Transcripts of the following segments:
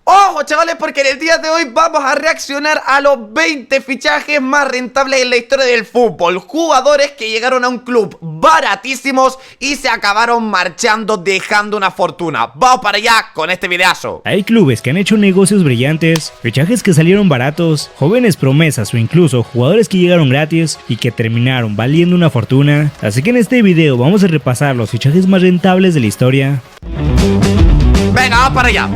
Ojo chavales, porque en el día de hoy vamos a reaccionar a los 20 fichajes más rentables en la historia del fútbol. Jugadores que llegaron a un club baratísimos y se acabaron marchando dejando una fortuna. Vamos para allá con este videazo. Hay clubes que han hecho negocios brillantes, fichajes que salieron baratos, jóvenes promesas o incluso jugadores que llegaron gratis y que terminaron valiendo una fortuna. Así que en este video vamos a repasar los fichajes más rentables de la historia. Venga, vamos para allá.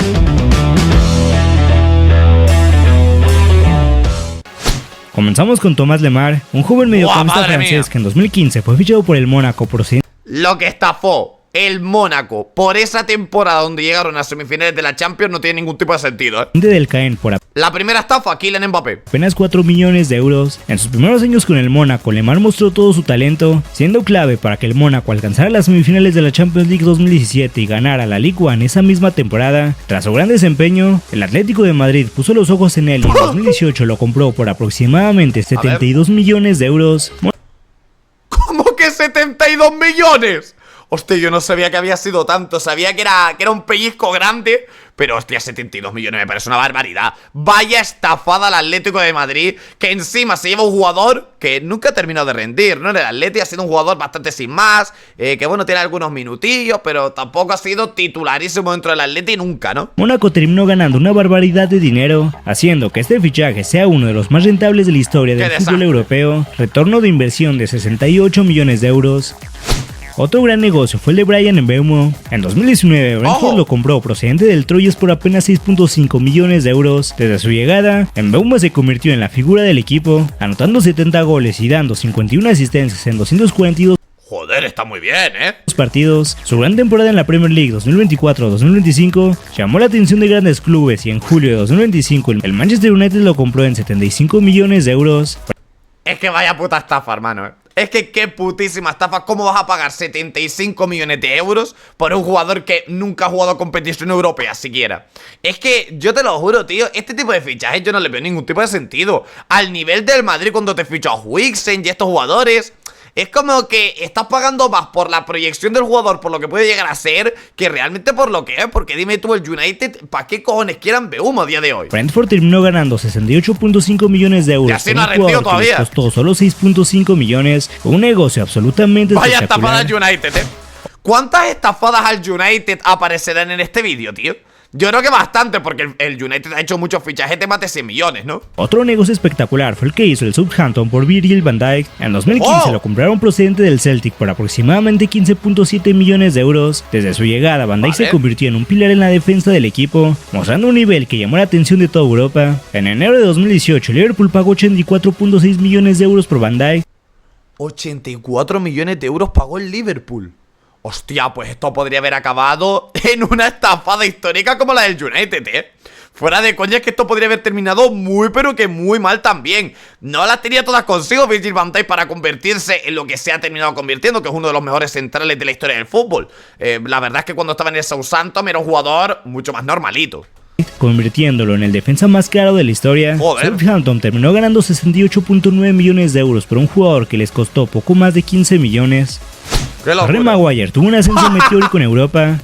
Comenzamos con Thomas Lemar, un joven mediocampista francés que en 2015 fue fichado por el Mónaco procedente. Lo que estafó el Mónaco por esa temporada donde llegaron a semifinales de la Champions no tiene ningún tipo de sentido, del Caen por la primera estafa, Kylian Mbappé. Apenas 4 millones de euros. En sus primeros años con el Mónaco, Lemar mostró todo su talento, siendo clave para que el Mónaco alcanzara las semifinales de la Champions League 2017 y ganara la Ligue 1 esa misma temporada. Tras su gran desempeño, el Atlético de Madrid puso los ojos en él y en 2018 lo compró por aproximadamente 72 millones de euros. ¿Cómo que 72 millones? Hostia, yo no sabía que había sido tanto. Sabía que era un pellizco grande, pero hostia, 72 millones me parece una barbaridad. Vaya estafada al Atlético de Madrid, que encima se lleva un jugador que nunca ha terminado de rendir, ¿no? En el Atleti ha sido un jugador bastante sin más, que bueno, tiene algunos minutillos, pero tampoco ha sido titularísimo dentro del Atleti nunca, ¿no? Mónaco terminó ganando una barbaridad de dinero, haciendo que este fichaje sea uno de los más rentables de la historia del fútbol europeo. Retorno de inversión de 68 millones de euros. Otro gran negocio fue el de Bryan Mbeumo. En 2019, Brentford lo compró procedente del Troyes por apenas 6.5 millones de euros. Desde su llegada, Mbeumo se convirtió en la figura del equipo, anotando 70 goles y dando 51 asistencias en 242 Joder, está muy bien, partidos. Su gran temporada en la Premier League 2024-2025 llamó la atención de grandes clubes y en julio de 2025 el Manchester United lo compró en 75 millones de euros. Es que vaya puta estafa, hermano, Es que qué putísima estafa. ¿Cómo vas a pagar 75 millones de euros por un jugador que nunca ha jugado competición europea siquiera? Es que yo te lo juro, tío, este tipo de fichajes yo no le veo ningún tipo de sentido. Al nivel del Madrid cuando te fichó a Huijsen y estos jugadores, es como que estás pagando más por la proyección del jugador, por lo que puede llegar a ser, que realmente por lo que es. Porque dime tú, el United, ¿para qué cojones quieran Mbeumo a día de hoy? Brentford terminó ganando 68.5 millones de euros. Y así no ha rendido todavía. Que les costó solo 6.5 millones. Un negocio absolutamente Vaya estafada al United, ¿Cuántas estafadas al United aparecerán en este vídeo, tío? Yo creo que bastante, porque el United ha hecho muchos fichajes de más de 100 millones, ¿no? Otro negocio espectacular fue el que hizo el Southampton por Virgil van Dijk. En 2015 lo compraron procedente del Celtic por aproximadamente 15.7 millones de euros. Desde su llegada, Van Dijk se convirtió en un pilar en la defensa del equipo, mostrando un nivel que llamó la atención de toda Europa. En enero de 2018, Liverpool pagó 84.6 millones de euros por Van Dijk. 84 millones de euros pagó el Liverpool. Hostia, pues esto podría haber acabado en una estafada histórica como la del United, Fuera de coña, es que esto podría haber terminado muy pero que muy mal también. No las tenía todas consigo Virgil van Dijk para convertirse en lo que se ha terminado convirtiendo, que es uno de los mejores centrales de la historia del fútbol. La verdad es que cuando estaba en el Southampton era un jugador mucho más normalito, convirtiéndolo en el defensa más caro de la historia. Southampton terminó ganando 68.9 millones de euros por un jugador que les costó poco más de 15 millones. Harry Maguire tuvo un ascenso meteórico en Europa.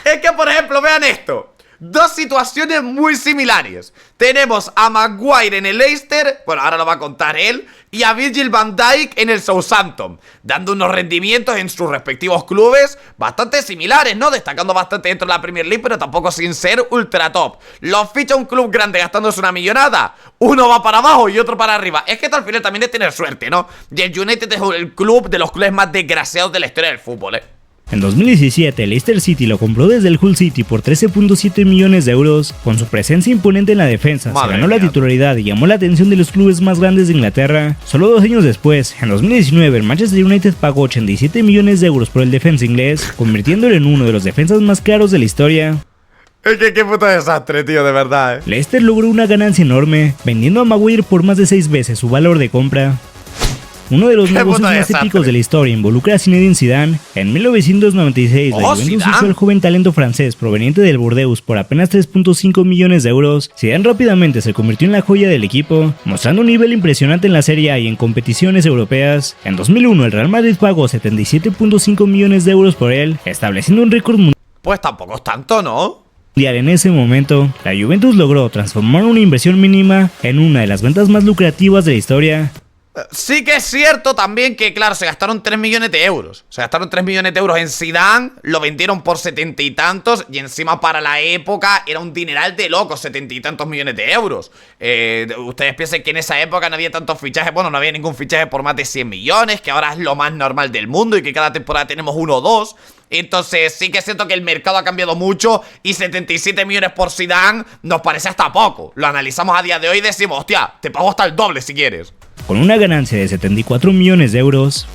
Es que, por ejemplo, vean esto. Dos situaciones muy similares. Tenemos a Maguire en el Leicester, bueno, ahora lo va a contar él, y a Virgil van Dijk en el Southampton, dando unos rendimientos en sus respectivos clubes bastante similares, ¿no? Destacando bastante dentro de la Premier League, pero tampoco sin ser ultra top. Los ficha un club grande gastándose una millonada. Uno va para abajo y otro para arriba. Es que esto al final también es tener suerte, ¿no? Y el United es el club de los clubes más desgraciados de la historia del fútbol, En 2017, el Leicester City lo compró desde el Hull City por 13.7 millones de euros. Con su presencia imponente en la defensa, se ganó la titularidad y llamó la atención de los clubes más grandes de Inglaterra. Solo 2 años después, en 2019, el Manchester United pagó 87 millones de euros por el defensa inglés, convirtiéndolo en uno de los defensas más caros de la historia. Es que qué puto desastre, tío, de verdad, Leicester logró una ganancia enorme, vendiendo a Maguire por más de 6 veces su valor de compra. Uno de los negocios más épicos de la historia involucra a Zinedine Zidane. En 1996, la Juventus hizo al joven talento francés proveniente del Bordeaux por apenas 3.5 millones de euros. Zidane rápidamente se convirtió en la joya del equipo, mostrando un nivel impresionante en la Serie A y en competiciones europeas. En 2001, el Real Madrid pagó 77.5 millones de euros por él, estableciendo un récord mundial. Pues tampoco es tanto, ¿no? En ese momento, la Juventus logró transformar una inversión mínima en una de las ventas más lucrativas de la historia. Sí que es cierto también que, claro, se gastaron 3 millones de euros. Se gastaron 3 millones de euros en Zidane, lo vendieron por 70 y tantos, y encima para la época era un dineral de locos, 70 y tantos millones de euros. Ustedes piensen que en esa época no había tantos fichajes, bueno, no había ningún fichaje por más de 100 millones, que ahora es lo más normal del mundo y que cada temporada tenemos uno o dos. Entonces sí que es cierto que el mercado ha cambiado mucho y 77 millones por Zidane nos parece hasta poco. Lo analizamos a día de hoy y decimos, hostia, te pago hasta el doble si quieres. Con una ganancia de 74 millones de euros,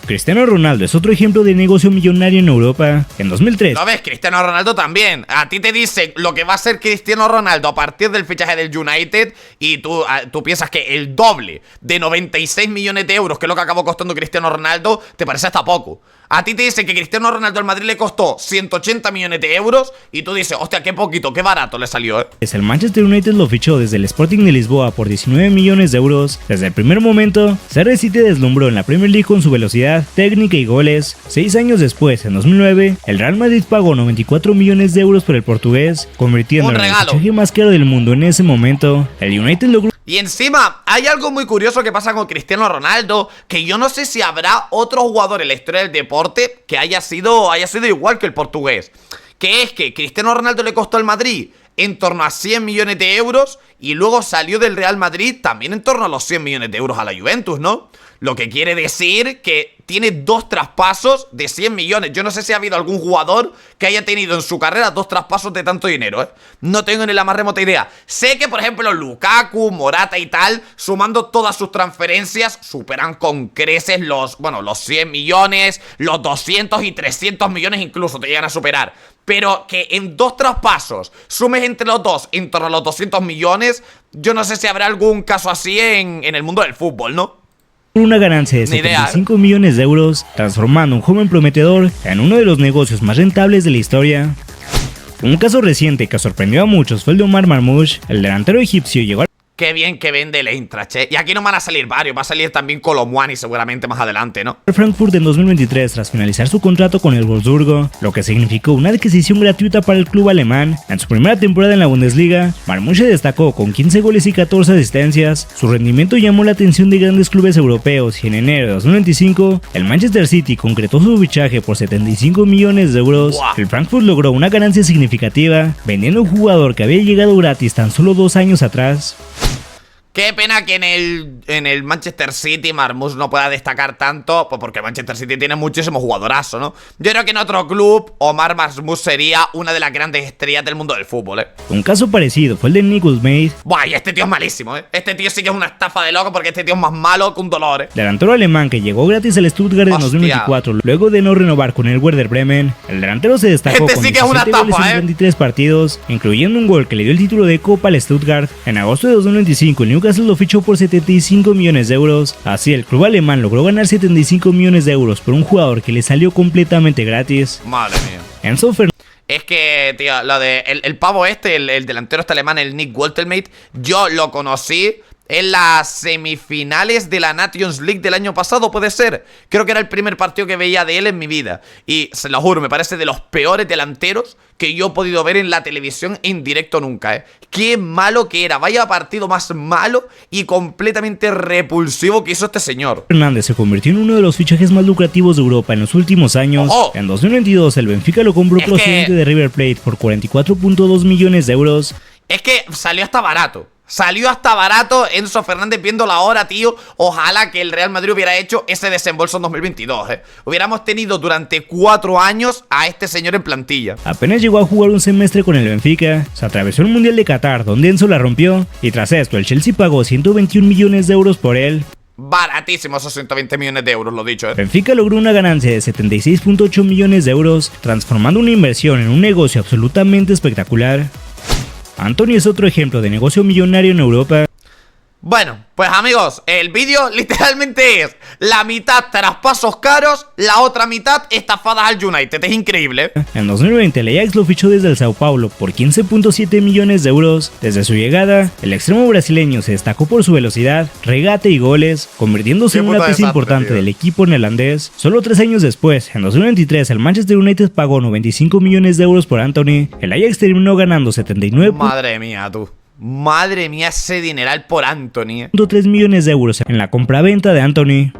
Cristiano Ronaldo es otro ejemplo de negocio millonario en Europa. En 2003... ¿Lo ves? Cristiano Ronaldo también. A ti te dicen lo que va a ser Cristiano Ronaldo a partir del fichaje del United y tú piensas que el doble de 96 millones de euros, que es lo que acabó costando Cristiano Ronaldo, te parece hasta poco. A ti te dicen que Cristiano Ronaldo al Madrid le costó 180 millones de euros y tú dices, hostia, qué poquito, qué barato le salió, ¿eh? El Manchester United lo fichó desde el Sporting de Lisboa por 19 millones de euros. Desde el primer momento, CR7 deslumbró en la Premier League con su velocidad, técnica y goles. 6 años después, en 2009, el Real Madrid pagó 94 millones de euros por el portugués, convirtiéndolo en el fichaje más caro del mundo en ese momento. El United logró... Y encima, hay algo muy curioso que pasa con Cristiano Ronaldo, que yo no sé si habrá otro jugador en la historia del deporte que haya sido igual que el portugués. Que es que Cristiano Ronaldo le costó al Madrid en torno a 100 millones de euros y luego salió del Real Madrid también en torno a los 100 millones de euros a la Juventus, ¿no? Lo que quiere decir que tiene 2 traspasos de 100 millones. Yo no sé si ha habido algún jugador que haya tenido en su carrera 2 traspasos de tanto dinero, ¿eh? No tengo ni la más remota idea. Sé que, por ejemplo, Lukaku, Morata y tal, sumando todas sus transferencias, superan con creces los 100 millones, los 200 y 300 millones incluso te llegan a superar. Pero que en 2 traspasos sumes entre los dos en torno a los 200 millones, yo no sé si habrá algún caso así en el mundo del fútbol, ¿no? Una ganancia de 75 millones de euros, transformando un joven prometedor en uno de los negocios más rentables de la historia. Un caso reciente que sorprendió a muchos fue el de Omar Marmoush. El delantero egipcio llegó al... Qué bien que vende el Eintracht, ¿eh? Y aquí no van a salir varios, va a salir también Colomwani seguramente más adelante, ¿no? Frankfurt en 2023 tras finalizar su contrato con el Wolfsburgo, lo que significó una adquisición gratuita para el club alemán. En su primera temporada en la Bundesliga, Marmoush se destacó con 15 goles y 14 asistencias. Su rendimiento llamó la atención de grandes clubes europeos y en enero de 2025, el Manchester City concretó su fichaje por 75 millones de euros. ¡Wow! El Frankfurt logró una ganancia significativa, vendiendo un jugador que había llegado gratis tan solo 2 años atrás. Qué pena que en el Manchester City Marmoush no pueda destacar tanto, pues porque Manchester City tiene muchísimo jugadorazo, ¿no? Yo creo que en otro club Omar Marmoush sería una de las grandes estrellas del mundo del fútbol, ¿eh? Un caso parecido fue el de Nick Goldmade. Buah, y este tío es malísimo, ¿eh? Este tío sí que es una estafa de loco porque este tío es más malo que un dolor, ¿eh? Delantero alemán que llegó gratis al Stuttgart en 2024, luego de no renovar con el Werder Bremen. El delantero se destacó con 17 goles en 23 partidos, incluyendo un gol que le dio el título de Copa al Stuttgart. En agosto de 2025 el Newcastle lo fichó por 75 millones de euros. Así el club alemán logró ganar 75 millones de euros por un jugador que le salió completamente gratis. Madre mía. Enzo Fernández. Es que, tío, lo de el pavo este, el delantero este alemán, el Nick Woltelmate, yo lo conocí en las semifinales de la Nations League del año pasado, puede ser. Creo que era el primer partido que veía de él en mi vida. Y se lo juro, me parece de los peores delanteros que yo he podido ver en la televisión en directo nunca, ¿eh? Qué malo que era. Vaya partido más malo y completamente repulsivo que hizo este señor. Fernández se convirtió en uno de los fichajes más lucrativos de Europa en los últimos años. En 2022 el Benfica lo compró procedente de River Plate por 44.2 millones de euros. Es que salió hasta barato. Salió hasta barato Enzo Fernández viendo la hora, tío. Ojalá que el Real Madrid hubiera hecho ese desembolso en 2022, ¿eh? Hubiéramos tenido durante 4 años a este señor en plantilla. Apenas llegó a jugar un semestre con el Benfica, se atravesó el Mundial de Qatar, donde Enzo la rompió, y tras esto el Chelsea pagó 121 millones de euros por él. Baratísimo esos 120 millones de euros, lo dicho, ¿eh? Benfica logró una ganancia de 76.8 millones de euros, transformando una inversión en un negocio absolutamente espectacular. Anthony es otro ejemplo de negocio millonario en Europa. Bueno, pues amigos, el vídeo literalmente es la mitad traspasos caros, la otra mitad estafadas al United. Es increíble. En 2020 el Ajax lo fichó desde el Sao Paulo por 15.7 millones de euros. Desde su llegada, el extremo brasileño se destacó por su velocidad, regate y goles, convirtiéndose en una pieza importante del equipo neerlandés. Solo 3 años después, en 2023, el Manchester United pagó 95 millones de euros por Antony. El Ajax terminó ganando 79. Madre mía, tú. Madre mía, ese dineral por Antony. 3 millones de euros en la compraventa de Antony.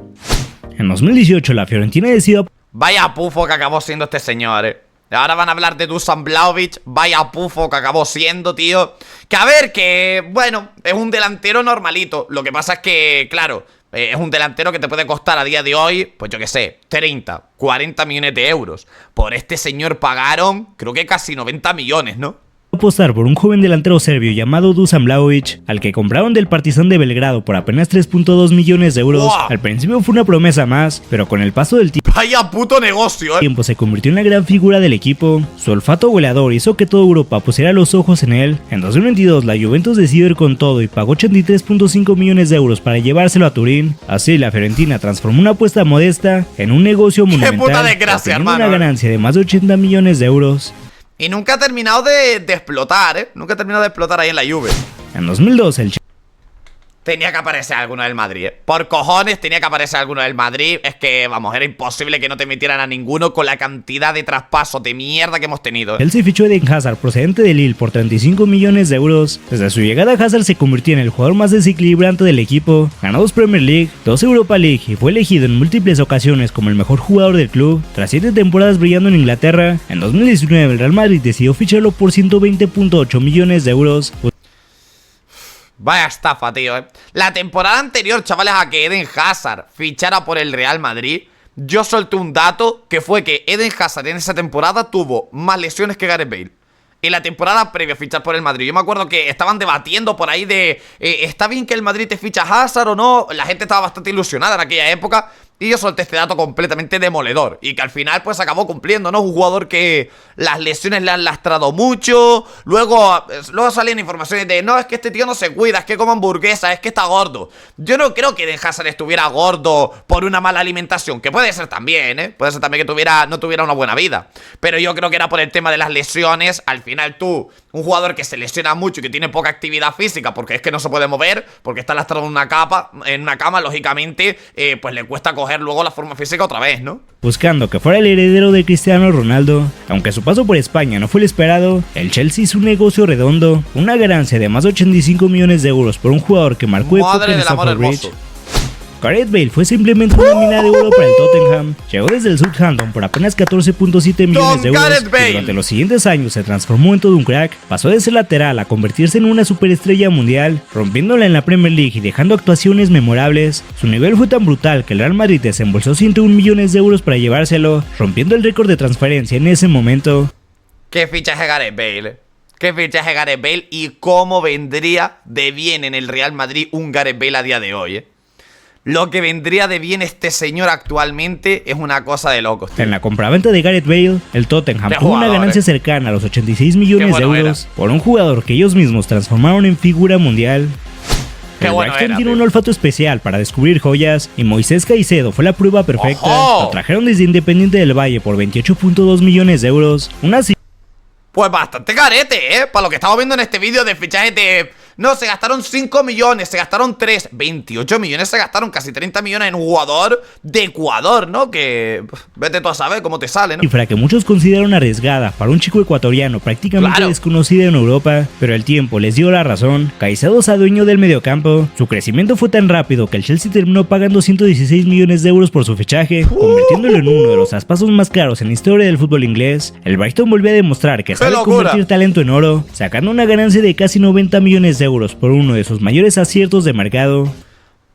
En 2018 la Fiorentina decidió... Vaya pufo que acabó siendo este señor, Ahora van a hablar de Dusan Vlahovic. Vaya pufo que acabó siendo, tío. Que a ver, que bueno, es un delantero normalito. Lo que pasa es que, claro, es un delantero que te puede costar a día de hoy, pues yo qué sé, 30, 40 millones de euros. Por este señor pagaron, creo que casi 90 millones, ¿no? Apostar por un joven delantero serbio llamado Dusan Vlahovic, al que compraron del Partizan de Belgrado por apenas 3.2 millones de euros. ¡Wow! Al principio fue una promesa más, pero con el paso del tiempo Vaya puto negocio, se convirtió en la gran figura del equipo. Su olfato goleador hizo que toda Europa pusiera los ojos en él. En 2022 la Juventus decidió ir con todo y pagó 83.5 millones de euros para llevárselo a Turín. Así la Fiorentina transformó una apuesta modesta en un negocio monumental, puta desgracia, obteniendo hermano, una ganancia de más de 80 millones de euros. Y nunca ha terminado de explotar, Nunca ha terminado de explotar ahí en la Juve. En 2002 el Tenía que aparecer alguno del Madrid, Por cojones tenía que aparecer alguno del Madrid. Es que, vamos, era imposible que no te metieran a ninguno con la cantidad de traspasos de mierda que hemos tenido. Chelsea fichó a Eden Hazard procedente de Lille por 35 millones de euros. Desde su llegada Hazard se convirtió en el jugador más desequilibrante del equipo. Ganó 2 Premier League, 2 Europa League y fue elegido en múltiples ocasiones como el mejor jugador del club. Tras 7 temporadas brillando en Inglaterra, en 2019 el Real Madrid decidió ficharlo por 120.8 millones de euros. Vaya estafa, tío, La temporada anterior, chavales, a que Eden Hazard fichara por el Real Madrid, yo solté un dato que fue que Eden Hazard en esa temporada tuvo más lesiones que Gareth Bale. En la temporada previa a fichar por el Madrid. Yo me acuerdo que estaban debatiendo por ahí de ¿está bien que el Madrid te ficha a Hazard o no? La gente estaba bastante ilusionada en aquella época. Y yo solté este dato completamente demoledor. Y que al final pues acabó cumpliendo, ¿no? Un jugador que las lesiones le han lastrado mucho. Luego salían informaciones de no, es que este tío no se cuida, es que come hamburguesa, es que está gordo. Yo no creo que Eden Hazard estuviera gordo por una mala alimentación. Que puede ser también, Puede ser también que no tuviera una buena vida. Pero yo creo que era por el tema de las lesiones. Al final tú, un jugador que se lesiona mucho y que tiene poca actividad física porque es que no se puede mover, porque está lastrado en una cama, lógicamente, pues le cuesta coger luego la forma física otra vez, ¿no? Buscando que fuera el heredero de Cristiano Ronaldo, aunque su paso por España no fue el esperado, el Chelsea hizo un negocio redondo, una ganancia de más de 85 millones de euros por un jugador que marcó época en Stamford Bridge. Gareth Bale fue simplemente una mina de oro para el Tottenham. Llegó desde el Southampton por apenas 14.7 millones de euros y durante los siguientes años se transformó en todo un crack. Pasó de ser lateral a convertirse en una superestrella mundial, rompiéndola en la Premier League y dejando actuaciones memorables. Su nivel fue tan brutal que el Real Madrid desembolsó 101 millones de euros para llevárselo, rompiendo el récord de transferencia en ese momento. ¿Qué fichaje Gareth Bale? ¿Qué fichaje Gareth Bale? Y cómo vendría de bien en el Real Madrid un Gareth Bale a día de hoy, Lo que vendría de bien este señor actualmente es una cosa de locos, tío. En la compraventa de Gareth Bale, el Tottenham tuvo una ganancia cercana a los 86 millones de euros por un jugador que ellos mismos transformaron en figura mundial. El Brighton tiene un olfato especial para descubrir joyas y Moisés Caicedo fue la prueba perfecta. ¡Ojo! Lo trajeron desde Independiente del Valle por 28.2 millones de euros. Pues bastante carete, Para lo que estamos viendo en este vídeo de fichajes de... No, se gastaron 5 millones, se gastaron 3, 28 millones, se gastaron casi 30 millones en un jugador de Ecuador, ¿no? Que vete tú a saber cómo te sale, ¿no? Cifra que muchos consideran arriesgada para un chico ecuatoriano prácticamente desconocido en Europa, pero el tiempo les dio la razón. Caicedo se adueñó del mediocampo. Su crecimiento fue tan rápido que el Chelsea terminó pagando 116 millones de euros por su fichaje, convirtiéndolo en uno de los traspasos más caros en la historia del fútbol inglés. El Brighton volvió a demostrar que sabe convertir talento en oro, sacando una ganancia de casi 90 millones de euros por uno de sus mayores aciertos de mercado.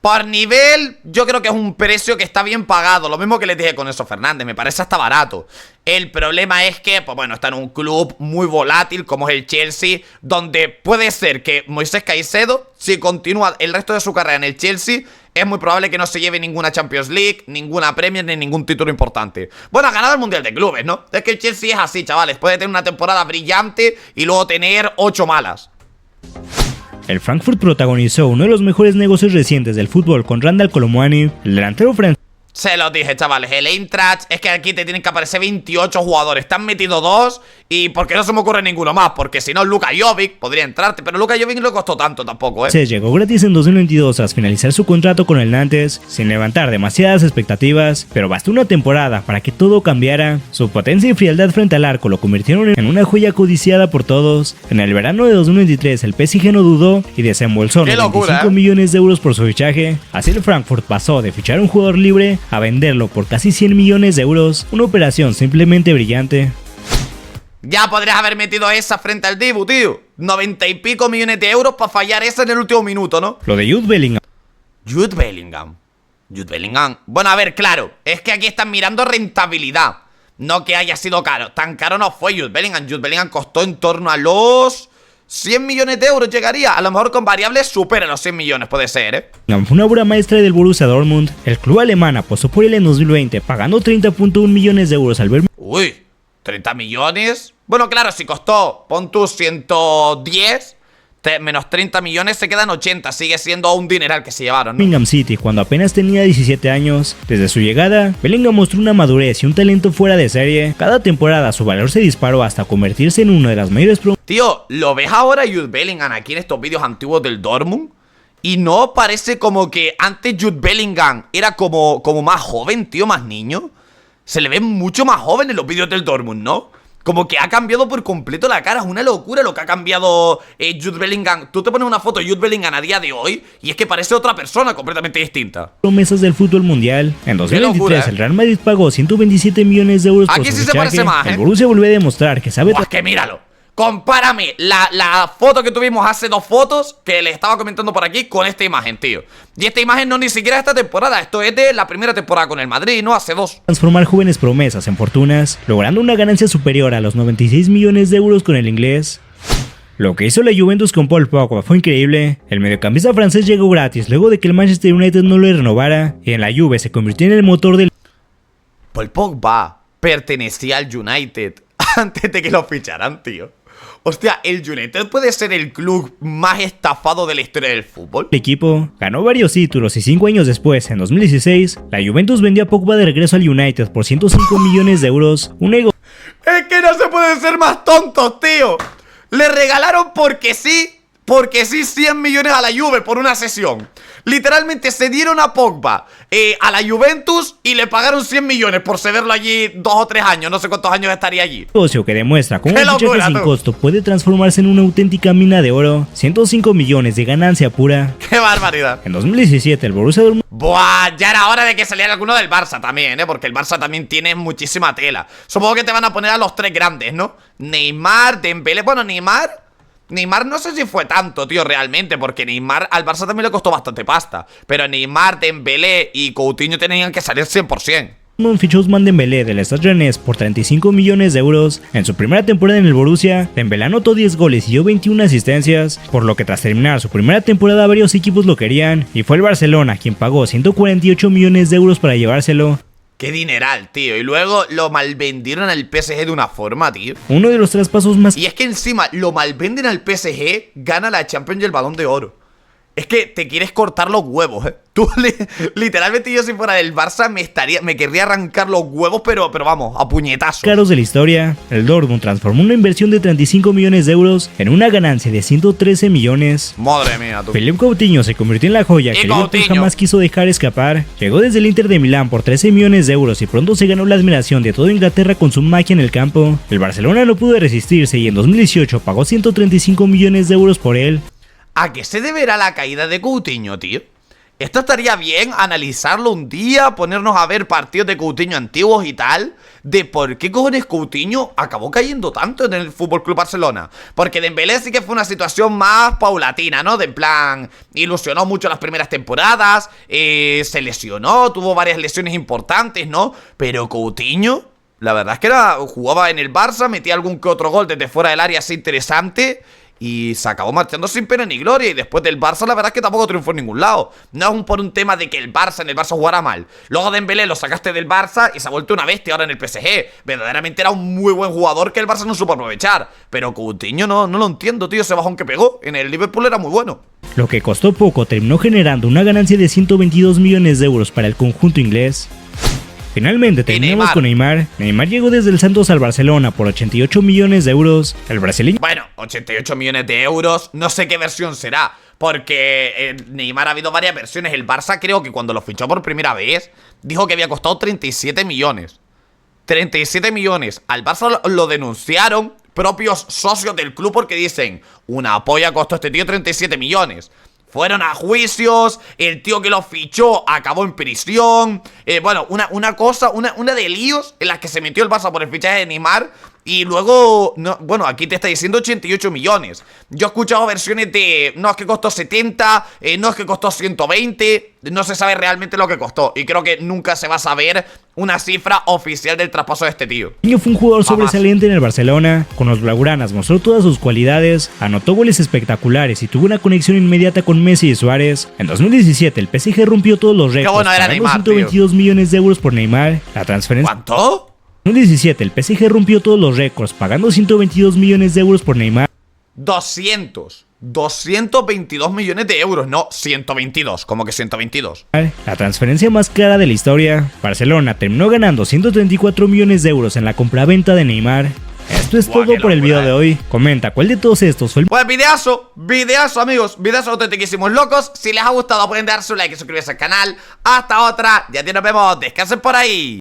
Por nivel, yo creo que es un precio que está bien pagado. Lo mismo que les dije con Enzo Fernández, me parece hasta barato. El problema es que, pues bueno, está en un club muy volátil como es el Chelsea, donde puede ser que Moisés Caicedo, si continúa el resto de su carrera en el Chelsea, es muy probable que no se lleve ninguna Champions League, ninguna Premier ni ningún título importante. Bueno, ha ganado el Mundial de Clubes, ¿no? Es que el Chelsea es así, chavales. Puede tener una temporada brillante y luego tener 8 malas. El Frankfurt protagonizó uno de los mejores negocios recientes del fútbol con Randal Colomwani, el delantero francés. Se los dije, chavales, el Eintracht, es que aquí te tienen que aparecer 28 jugadores, te han metido 2 y ¿por qué no se me ocurre ninguno más? Porque si no, Luka Jovic podría entrarte, pero Luka Jovic no le costó tanto tampoco, Se llegó gratis en 2022 tras finalizar su contrato con el Nantes, sin levantar demasiadas expectativas, pero bastó una temporada para que todo cambiara. Su potencia y frialdad frente al arco lo convirtieron en una joya codiciada por todos. En el verano de 2023 el PSG no dudó y desembolsó 95 millones de euros por su fichaje. Así el Frankfurt pasó de fichar a un jugador libre a venderlo por casi 100 millones de euros, una operación simplemente brillante. Ya podrías haber metido esa frente al Dibu, tío. 90 y pico millones de euros para fallar esa en el último minuto, ¿no? Lo de Jude Bellingham. Jude Bellingham. Bueno, a ver, claro, es que aquí están mirando rentabilidad, no que haya sido caro. Tan caro no fue Jude Bellingham. Jude Bellingham costó en torno a los 100 millones de euros llegaría. A lo mejor con variables supera los 100 millones, puede ser, ¿eh? Fue una obra maestra del Borussia Dortmund. El club alemán apostó por él en 2020, pagando 30.1 millones de euros al ver... Uy, 30 millones. Bueno, claro, si costó, pon tú 110, menos 30 millones se quedan 80. Sigue siendo un dineral que se llevaron, ¿no? Birmingham City, cuando apenas tenía 17 años. Desde su llegada, Bellingham mostró una madurez y un talento fuera de serie. Cada temporada su valor se disparó hasta convertirse en una de las mayores Tío, ¿lo ves ahora Jude Bellingham aquí en estos vídeos antiguos del Dortmund? Y no parece como que antes Jude Bellingham era como más joven, tío, más niño. Se le ve mucho más joven en los vídeos del Dortmund, ¿no? Como que ha cambiado por completo la cara. Es una locura lo que ha cambiado Jude Bellingham. Tú te pones una foto de Jude Bellingham a día de hoy y es que parece otra persona completamente distinta. Promesas del fútbol mundial. En 2023 locura, el Real Madrid pagó 127 millones de euros por aquí su sí fichaje. se parece más, El Borussia volvió a demostrar que sabe... Buah, que míralo. Compárame la foto que tuvimos hace 2 fotos que le estaba comentando por aquí con esta imagen, tío. Y esta imagen no ni siquiera esta temporada. Esto es de la primera temporada con el Madrid, ¿no? Hace 2. Transformar jóvenes promesas en fortunas, logrando una ganancia superior a los 96 millones de euros con el inglés. Lo que hizo la Juventus con Paul Pogba fue increíble. El mediocampista francés llegó gratis luego de que el Manchester United no le renovara y en la Juve se convirtió en el motor del... Paul Pogba pertenecía al United antes de que lo ficharan, tío. Hostia, ¿el United puede ser el club más estafado de la historia del fútbol? El equipo ganó varios títulos y 5 años después, en 2016, la Juventus vendió a Pogba de regreso al United por 105 millones de euros. Un ego... Es que no se pueden ser más tontos, tío. Le regalaron porque sí 100 millones a la Juve por una sesión. Literalmente se dieron a Pogba a la Juventus y le pagaron 100 millones por cederlo allí 2 o 3 años. No sé cuántos años estaría allí. Negocio que demuestra cómo un fichaje sin costo puede transformarse en una auténtica mina de oro. 105 millones de ganancia pura. ¡Qué barbaridad! En 2017 el Borussia Dortmund... Buah, ya era hora de que saliera alguno del Barça también, porque el Barça también tiene muchísima tela. Supongo que te van a poner a los 3 grandes, ¿no? Neymar, Dembélé... Bueno, Neymar no sé si fue tanto, tío, realmente, porque Neymar al Barça también le costó bastante pasta. Pero Neymar, Dembélé y Coutinho tenían que salir 100%. Fichó a Ousmane Dembélé del Stade Rennais por 35 millones de euros. En su primera temporada en el Borussia, Dembélé anotó 10 goles y dio 21 asistencias, por lo que tras terminar su primera temporada varios equipos lo querían, y fue el Barcelona quien pagó 148 millones de euros para llevárselo. ¡Qué dineral, tío! Y luego lo malvendieron al PSG de una forma, tío. Uno de los traspasos más... Y es que encima lo malvenden al PSG, gana la Champions y el Balón de Oro. Es que te quieres cortar los huevos, ¿eh? Tú, literalmente yo si fuera del Barça me querría arrancar los huevos, pero vamos, a puñetazos. Caros de la historia, el Dortmund transformó una inversión de 35 millones de euros en una ganancia de 113 millones. Madre mía, tú. Philippe Coutinho se convirtió en la joya que el Liverpool jamás quiso dejar escapar. Llegó desde el Inter de Milán por 13 millones de euros y pronto se ganó la admiración de toda Inglaterra con su magia en el campo. El Barcelona no pudo resistirse y en 2018 pagó 135 millones de euros por él. ¿A qué se deberá la caída de Coutinho, tío? Esto estaría bien analizarlo un día, ponernos a ver partidos de Coutinho antiguos y tal, de por qué cojones Coutinho acabó cayendo tanto en el FC Barcelona. Porque Dembélé sí que fue una situación más paulatina, ¿no? De en plan, ilusionó mucho las primeras temporadas, se lesionó, tuvo varias lesiones importantes, ¿no? Pero Coutinho, la verdad es que jugaba en el Barça, metía algún que otro gol desde fuera del área así interesante. y se acabó marchando sin pena ni gloria. Y después del Barça la verdad es que tampoco triunfó en ningún lado. No es por un tema de que en el Barça jugara mal. Luego Dembélé lo sacaste del Barça y se ha vuelto una bestia ahora en el PSG. Verdaderamente era un muy buen jugador que el Barça no supo aprovechar. Pero Coutinho no lo entiendo, tío. Ese bajón que pegó en el Liverpool era muy bueno. Lo que costó poco terminó generando una ganancia de 122 millones de euros para el conjunto inglés. Finalmente terminamos con Neymar. Neymar llegó desde el Santos al Barcelona por 88 millones de euros. El brasileño... Bueno, 88 millones de euros, no sé qué versión será, porque Neymar ha habido varias versiones. El Barça creo que cuando lo fichó por primera vez dijo que había costado 37 millones. 37 millones. Al Barça lo denunciaron propios socios del club porque dicen, una polla costó este tío 37 millones. Fueron a juicios, el tío que lo fichó acabó en prisión. Bueno, una de líos en las que se metió el Barça por el fichaje de Neymar. Y luego, bueno, aquí te está diciendo 88 millones. Yo he escuchado versiones de, no, es que costó 70, no, es que costó 120. No se sabe realmente lo que costó. Y creo que nunca se va a saber una cifra oficial del traspaso de este tío. Fue un jugador sobresaliente en el Barcelona. Con los blaugranas mostró todas sus cualidades, anotó goles espectaculares y tuvo una conexión inmediata con Messi y Suárez. En 2017 el PSG rompió todos los récords, bueno era Neymar, 122 tío. millones de euros por Neymar. La transferencia... ¿Cuánto? En 2017 el PSG rompió todos los récords, pagando 122 millones de euros por Neymar. 222 millones de euros, no 122, como que 122. La transferencia más cara de la historia. Barcelona terminó ganando 134 millones de euros en la compraventa de Neymar. Esto es todo por el video de hoy. Comenta cuál de todos estos fue el... Pues videazo amigos, videazo auténticísimos locos. Si les ha gustado pueden dar su like y suscribirse al canal. Hasta otra, ya nos vemos, descansen por ahí.